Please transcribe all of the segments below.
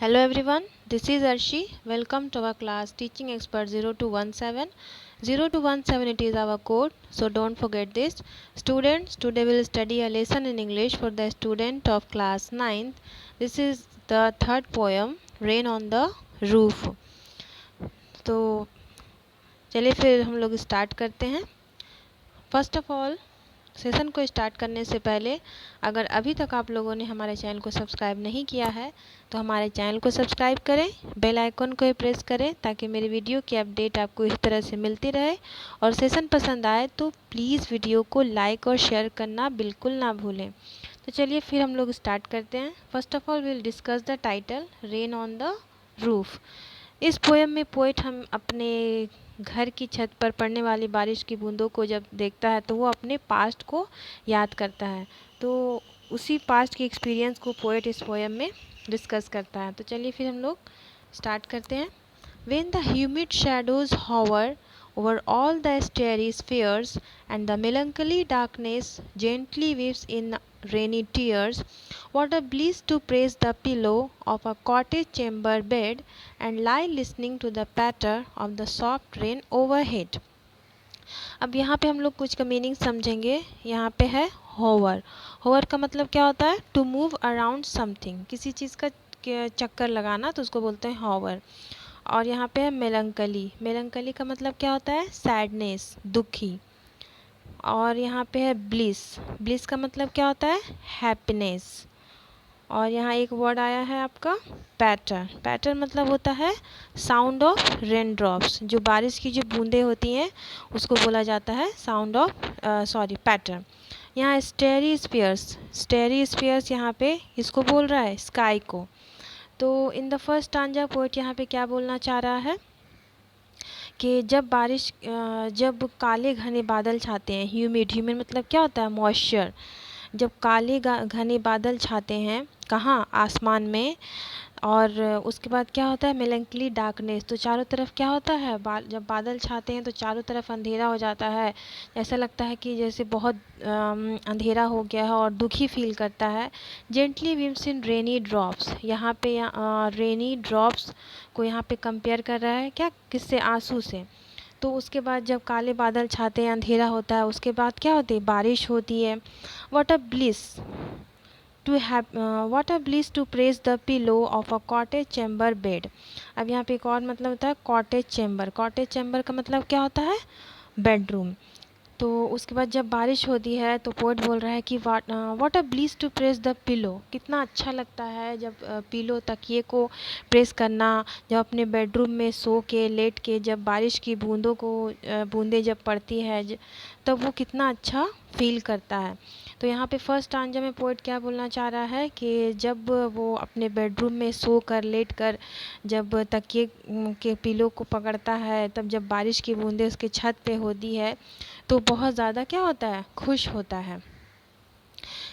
Hello everyone, this is Arshi. Welcome to our class Teaching Expert 0217. 0217 it is our code, so don't forget this. Students, today we will study a lesson in English for the student of class 9th. This is the third poem, Rain on the Roof. तो चलिए फिर हम लोग start करते हैं. First of all session को start करने से पहले अगर अभी तक आप लोगों ने हमारे चैनल को सब्सक्राइब नहीं किया है तो हमारे चैनल को सब्सक्राइब करें, बेल आइकन को प्रेस करें ताकि मेरी वीडियो की अपडेट आपको इस तरह से मिलती रहे. और सेशन पसंद आए तो प्लीज़ वीडियो को लाइक और शेयर करना बिल्कुल ना भूलें. तो चलिए फिर हम लोग स्टार्ट करते हैं. First of all will discuss the title reign on the roof. इस पोएम में पोएट हम अपने घर की छत पर पड़ने वाली बारिश की बूंदों को जब देखता है तो वो अपने पास्ट को याद करता है. तो उसी पास्ट के एक्सपीरियंस को पोएट इस पोएम में डिस्कस करता है. तो चलिए फिर हम लोग स्टार्ट करते हैं. When the humid shadows hover over all the starry spheres and the melancholy darkness gently weaves in rainy tears, what a bliss to press the pillow of a cottage chamber bed and lie listening to the patter of the soft rain overhead. अब यहाँ पे हम लोग कुछ का meaning समझेंगे. यहाँ पे है होवर. होवर का मतलब क्या होता है? टू मूव अराउंड समथिंग, किसी चीज़ का चक्कर लगाना, तो उसको बोलते हैं होवर. और यहाँ पे है मेलंकली. मेलंकली का मतलब क्या होता है? सैडनेस, दुखी. और यहाँ पे है ब्लिस. ब्लिस का मतलब क्या होता है? हैप्पीनेस. और यहाँ एक वर्ड आया है आपका पैटर. पैटर मतलब होता है साउंड ऑफ रेन ड्रॉप्स. जो बारिश की जो बूंदें होती हैं उसको बोला जाता है साउंड ऑफ पैटर. यहाँ स्टेरी स्फीयर्स. स्टेरी स्फीयर्स यहाँ पे इसको बोल रहा है स्काई को. तो in the first stanza poet यहाँ पे क्या बोलना चाह रहा है कि जब काले घने बादल छाते हैं, ह्यूमिड. ह्यूमिड मतलब क्या होता है? मॉइस्चर. जब काले घने बादल छाते हैं कहाँ? आसमान में. और उसके बाद क्या होता है? Melancholy darkness. तो चारों तरफ क्या होता है? जब बादल छाते हैं तो चारों तरफ अंधेरा हो जाता है. ऐसा लगता है कि जैसे बहुत अंधेरा हो गया है और दुखी फील करता है. जेंटली विम्स इन रेनी ड्रॉप्स. यहाँ पे रेनी ड्रॉप्स को यहाँ पे कंपेयर कर रहा है क्या? किससे? आंसू से. तो उसके बाद जब काले बादल छाते हैं, अंधेरा होता है, उसके बाद क्या होती है? बारिश होती है. What a bliss to press the pillow of a cottage chamber bed. अब यहाँ पे एक और मतलब होता है कॉटेज चैम्बर. कॉटेज चैम्बर का मतलब क्या होता है? बेडरूम. तो उसके बाद जब बारिश होती है तो पोएट बोल रहा है कि what a bliss to press the pillow. कितना अच्छा लगता है जब पिलो, तकिए को प्रेस करना, जब अपने बेडरूम में सो के लेट के जब बारिश की बूंदें जब पड़ती है तब वो कितना अच्छा फील करता है. तो यहाँ पे फर्स्ट स्टांजा में पोएट क्या बोलना चाह रहा है कि जब वो अपने बेडरूम में सो कर लेट कर जब तकिए के पिलो को पकड़ता है, तब जब बारिश की बूंदें उसके छत पे होती है तो बहुत ज़्यादा क्या होता है? खुश होता है.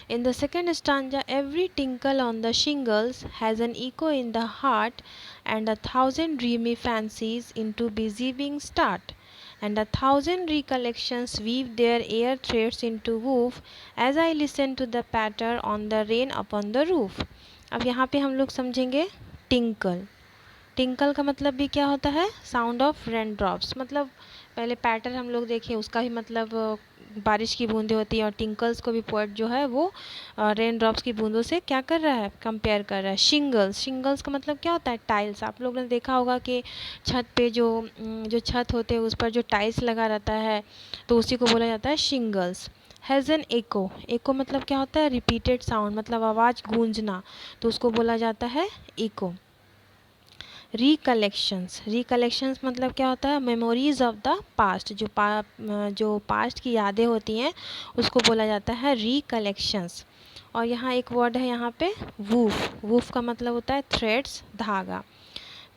In the second stanza, every tinkle on the shingles has an echo in the heart, and 1,000 dreamy fancies into bezieving start, and 1,000 recollections weave their air threads into woof as I listen to the patter on the rain upon the roof. अब यहाँ पे हम लोग समझेंगे tinkle. Tinkle का मतलब भी क्या होता है? Sound of rain drops. मतलब पहले पैटर हम लोग देखें, उसका भी मतलब बारिश की बूंदें होती हैं. और टिंकल्स को भी पोएट जो है वो रेन ड्रॉप्स की बूंदों से क्या कर रहा है? कंपेयर कर रहा है. शिंगल्स. शिंगल्स का मतलब क्या होता है? टाइल्स. आप लोगों ने देखा होगा कि छत पे जो छत होते हैं उस पर जो टाइल्स लगा रहता है तो उसी को बोला जाता है shingles. Has an echo. Echo मतलब क्या होता है? रिपीटेड साउंड, मतलब आवाज़ गूंजना, तो उसको बोला जाता है एको. रिकलेक्शंस. रिकलेक्शंस मतलब क्या होता है? Memories of the past. जो पास्ट की यादें होती हैं उसको बोला जाता है रिकलेक्शंस. और यहाँ एक वर्ड है यहाँ पे वूफ. वूफ का मतलब होता है थ्रेड्स, धागा.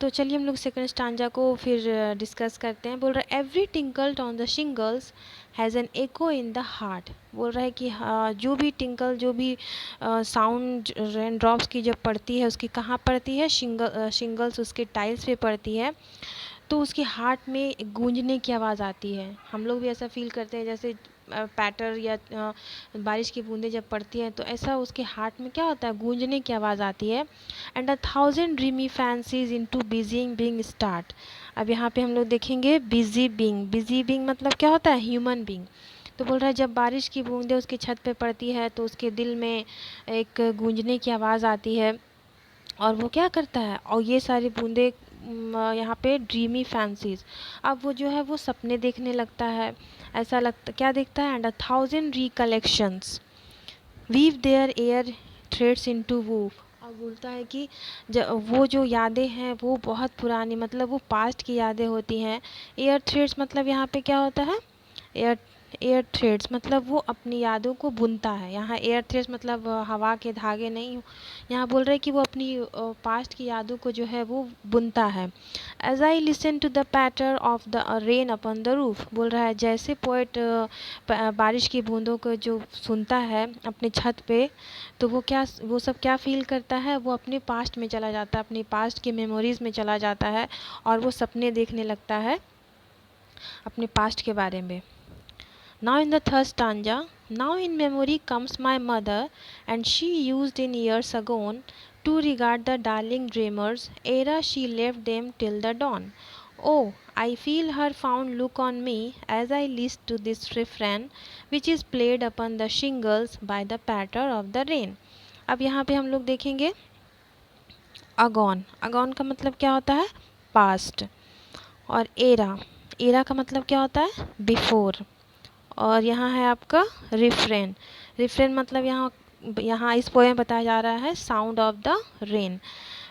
तो चलिए हम लोग सेकंड स्टांजा को फिर डिस्कस करते हैं. बोल रहा है every tinkle on the shingles has an echo in the heart. बोल रहा है कि जो भी टिंकल, जो भी साउंड रेन ड्रॉप्स की जब पड़ती है उसकी कहाँ पड़ती है? शिंगल्स उसके टाइल्स पे पड़ती है तो उसके हार्ट में गूंजने की आवाज़ आती है. हम लोग भी ऐसा फील करते हैं जैसे पैटर या बारिश की बूंदें जब पड़ती हैं तो ऐसा उसके हार्ट में क्या होता है, गूंजने की आवाज़ आती है। And 1,000 dreamy fancies into Beijing being start. अब यहाँ पे हम लोग देखेंगे बिजी बीइंग मतलब क्या होता है, ह्यूमन बीइंग। तो बोल रहा है जब बारिश की बूंदें उसकी छत पे पड़ती है तो उसके दिल में एक गूंजने की आवाज़ आती है और वो क्या करता है, और ये सारी बूंदें यहाँ पे ड्रीमी फैंसीज, अब वो जो है वो सपने देखने लगता है। ऐसा लगता क्या देखता है, and 1,000 recollections weave their air threads into woof. अब बोलता है कि वो जो यादें हैं वो बहुत पुरानी, मतलब वो पास्ट की यादें होती हैं। एयर थ्रेड्स मतलब यहाँ पे क्या होता है, एयर एयर थ्रेड्स मतलब वो अपनी यादों को बुनता है। यहाँ एयर थ्रेड्स मतलब हवा के धागे नहीं, यहाँ बोल रहे हैं कि वो अपनी पास्ट की यादों को जो है वो बुनता है। As I listen to the patter of the rain upon the roof, बोल रहा है जैसे पोएट बारिश की बूंदों को जो सुनता है अपने छत पे, तो वो सब क्या फील करता है, वो अपने पास्ट में चला जाता है, अपनी पास्ट की मेमोरीज़ में चला जाता है और वो सपने देखने लगता है अपने पास्ट के बारे में। Now in the third stanza, now in memory comes my mother, and she used in years agone to regard the darling dreamers, ere she left them till the dawn. Oh, I feel her fond look on me as I list to this refrain, which is played upon the shingles by the patter of the rain. अब यहाँ पे हम लोग देखेंगे अगॉन। अगॉन का मतलब क्या होता है, पास्ट। और एरा का मतलब क्या होता है, बिफोर। और यहाँ है आपका रिफ्रेन। रिफ्रेन मतलब यहाँ इस पोएम में बताया जा रहा है साउंड ऑफ द रेन।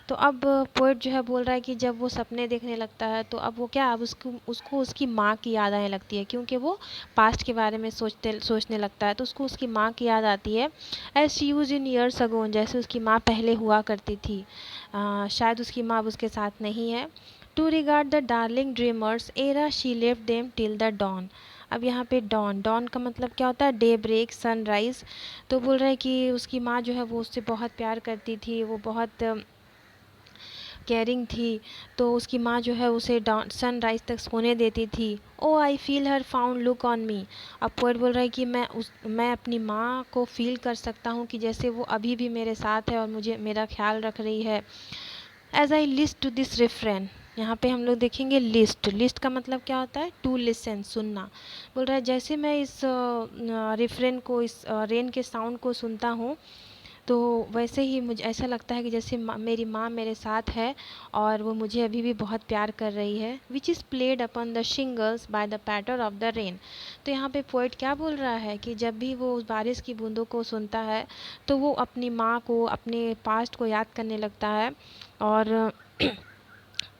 तो अब पोएट जो है बोल रहा है कि जब वो सपने देखने लगता है तो अब वो क्या, अब उसको उसकी माँ की याद आने लगती है, क्योंकि वो पास्ट के बारे में सोचने लगता है तो उसको उसकी माँ की याद आती है। As she use in years agone, जैसे उसकी माँ पहले हुआ करती थी। शायद उसकी माँ अब उसके साथ नहीं है। To regard the darling dreamers era she left them till the dawn. अब यहाँ पे डॉन का मतलब क्या होता है, डे ब्रेक, सनराइज़। तो बोल रहा है कि उसकी माँ जो है वो उससे बहुत प्यार करती थी, वो बहुत केयरिंग थी, तो उसकी माँ जो है उसे सनराइज़ तक सोने देती थी। Oh I feel her fond look on me. अब पोएट बोल रहा है कि मैं अपनी माँ को फील कर सकता हूँ कि जैसे वो अभी भी मेरे साथ है और मुझे मेरा ख्याल रख रही है। As I list to this refrain, यहाँ पे हम लोग देखेंगे लिस्ट का मतलब क्या होता है, टू लिसन, सुनना। बोल रहा है जैसे मैं इस रेफरेन को, इस रेन के साउंड को सुनता हूँ तो वैसे ही मुझे ऐसा लगता है कि जैसे मेरी माँ मेरे साथ है और वो मुझे अभी भी बहुत प्यार कर रही है। Which is played upon the shingles by the patter of the rain. तो यहाँ पे पोएट क्या बोल रहा है कि जब भी वो उस बारिश की बूंदों को सुनता है तो वो अपनी माँ को, अपने पास्ट को याद करने लगता है और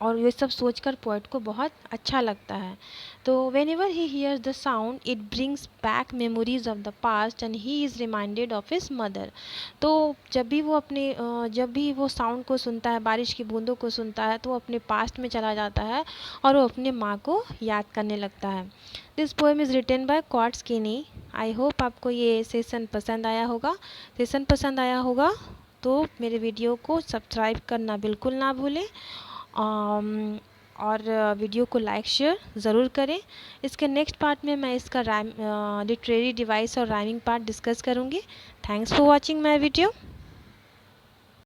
और ये सब सोचकर पोएट को बहुत अच्छा लगता है। तो when ever he hears the sound it brings back memories of the past and he is reminded of his mother. तो जब भी वो साउंड को सुनता है, बारिश की बूंदों को सुनता है, तो वो अपने पास्ट में चला जाता है और वो अपने माँ को याद करने लगता है। This poem is written by cot skinny. I hope आपको ये सेशन पसंद आया होगा। तो मेरे वीडियो को सब्सक्राइब करना बिल्कुल ना भूलें और वीडियो को लाइक शेयर ज़रूर करें। इसके नेक्स्ट पार्ट में मैं इसका लिटरेरी डिवाइस और राइमिंग पार्ट डिस्कस करूँगी। Thanks for watching my video.